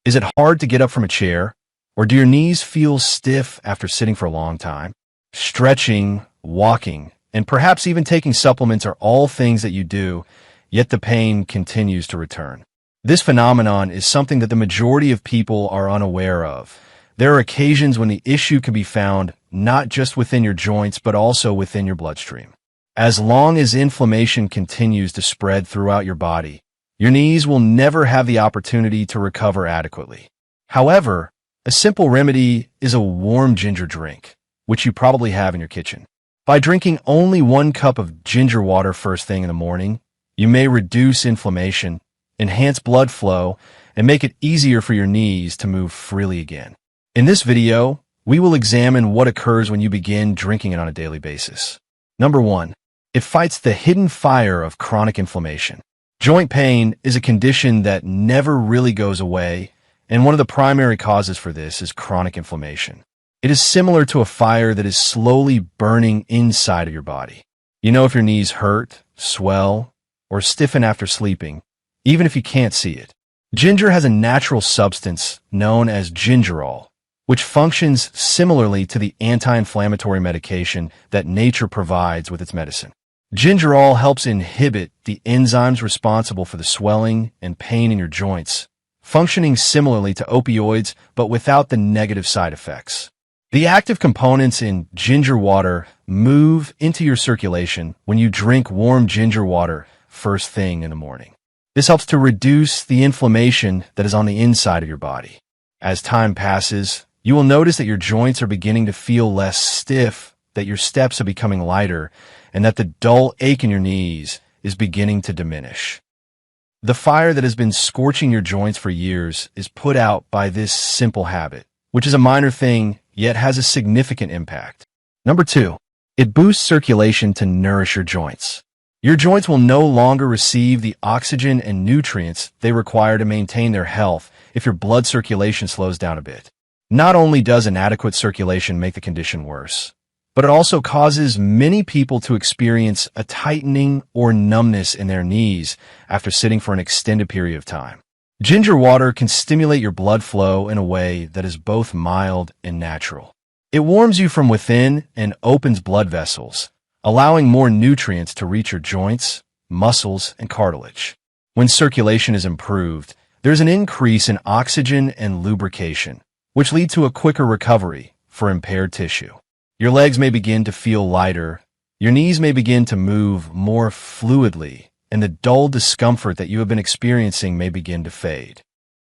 Is it hard to get up from a chair? Or do your knees feel stiff after sitting for a long time? Stretching, walking, and perhaps even taking supplements are all things that you do, yet the pain continues to return. This phenomenon is something that the majority of people are unaware of. There are occasions when the issue can be found not just within your joints, but also within your bloodstream. As long as inflammation continues to spread throughout your body, your knees will never have the opportunity to recover adequately. However, a simple remedy is a warm ginger drink, which you probably have in your kitchen. By drinking only 1 cup of ginger water first thing in the morning, you may reduce inflammation, enhance blood flow, and make it easier for your knees to move freely again. In this video, we will examine what occurs when you begin drinking it on a daily basis. Number 1. It fights the hidden fire of chronic inflammation. Joint pain is a condition that never really goes away, and one of the primary causes for this is chronic inflammation. It is similar to a fire that is slowly burning inside of your body. You know if your knees hurt, swell, or stiffen after sleeping, even if you can't see it. Ginger has a natural substance known as gingerol, which functions similarly to the anti-inflammatory medication that nature provides with its medicine. Gingerol helps inhibit the enzymes responsible for the swelling and pain in your joints, functioning similarly to opioids but without the negative side effects. The active components in ginger water move into your circulation when you drink warm ginger water first thing in the morning. This helps to reduce the inflammation that is on the inside of your body. As time passes, you will notice that your joints are beginning to feel less stiff, that your steps are becoming lighter, and that the dull ache in your knees is beginning to diminish. The fire that has been scorching your joints for years is put out by this simple habit, which is a minor thing, yet has a significant impact. Number 2, it boosts circulation to nourish your joints. Your joints will no longer receive the oxygen and nutrients they require to maintain their health if your blood circulation slows down a bit. Not only does inadequate circulation make the condition worse, but it also causes many people to experience a tightening or numbness in their knees after sitting for an extended period of time. Ginger water can stimulate your blood flow in a way that is both mild and natural. It warms you from within and opens blood vessels, allowing more nutrients to reach your joints, muscles, and cartilage. When circulation is improved, there's an increase in oxygen and lubrication, which lead to a quicker recovery for impaired tissue. Your legs may begin to feel lighter, your knees may begin to move more fluidly, and the dull discomfort that you have been experiencing may begin to fade.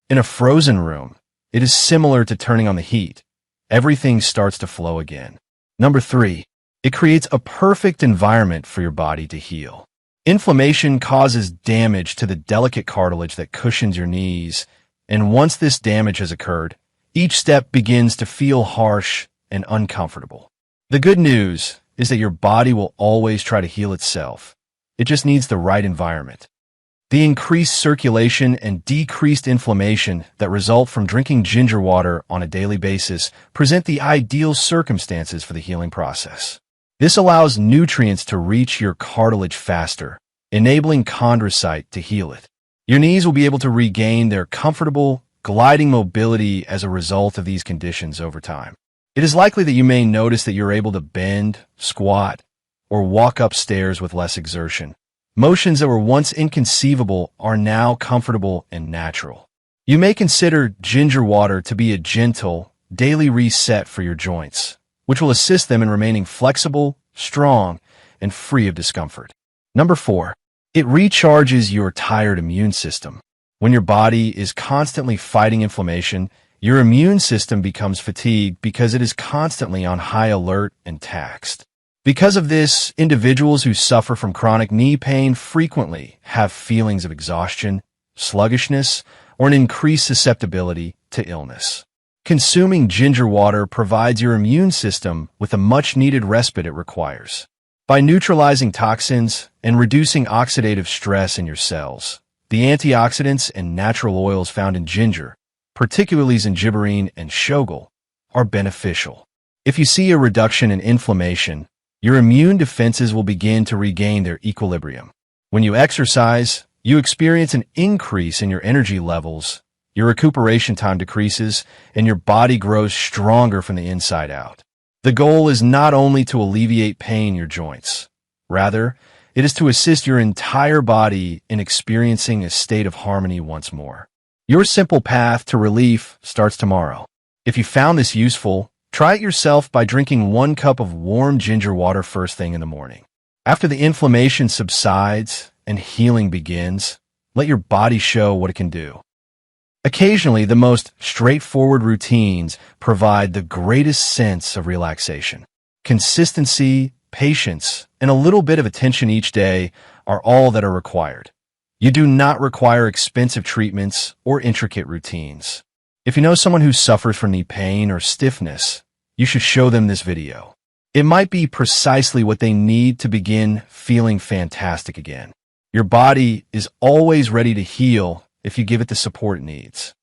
In a frozen room, it is similar to turning on the heat. Everything starts to flow again. Number 3, it creates a perfect environment for your body to heal. Inflammation causes damage to the delicate cartilage that cushions your knees, and once this damage has occurred, each step begins to feel harsh and uncomfortable. The good news is that your body will always try to heal itself. It just needs the right environment. The increased circulation and decreased inflammation that result from drinking ginger water on a daily basis present the ideal circumstances for the healing process. This allows nutrients to reach your cartilage faster, enabling chondrocyte to heal it. Your knees will be able to regain their comfortable, gliding mobility as a result of these conditions over time. It is likely that you may notice that you're able to bend, squat, or walk upstairs with less exertion. Motions that were once inconceivable are now comfortable and natural. You may consider ginger water to be a gentle, daily reset for your joints, which will assist them in remaining flexible, strong, and free of discomfort. Number 4, it recharges your tired immune system. When your body is constantly fighting inflammation, your immune system becomes fatigued because it is constantly on high alert and taxed. Because of this, individuals who suffer from chronic knee pain frequently have feelings of exhaustion, sluggishness, or an increased susceptibility to illness. Consuming ginger water provides your immune system with the much-needed respite it requires. By neutralizing toxins and reducing oxidative stress in your cells, the antioxidants and natural oils found in ginger, particularly gingiberine and shogal, are beneficial. If you see a reduction in inflammation, your immune defenses will begin to regain their equilibrium. When you exercise, you experience an increase in your energy levels, Your recuperation time decreases, and your body grows stronger from the inside out. The goal is not only to alleviate pain in your joints. Rather, it is to assist your entire body in experiencing a state of harmony once more. Your simple path to relief starts tomorrow. If you found this useful, try it yourself by drinking 1 cup of warm ginger water first thing in the morning. After the inflammation subsides and healing begins, let your body show what it can do. Occasionally, the most straightforward routines provide the greatest sense of relaxation. Consistency, patience, and a little bit of attention each day are all that are required. You do not require expensive treatments or intricate routines. If you know someone who suffers from knee pain or stiffness, you should show them this video. It might be precisely what they need to begin feeling fantastic again. Your body is always ready to heal if you give it the support it needs.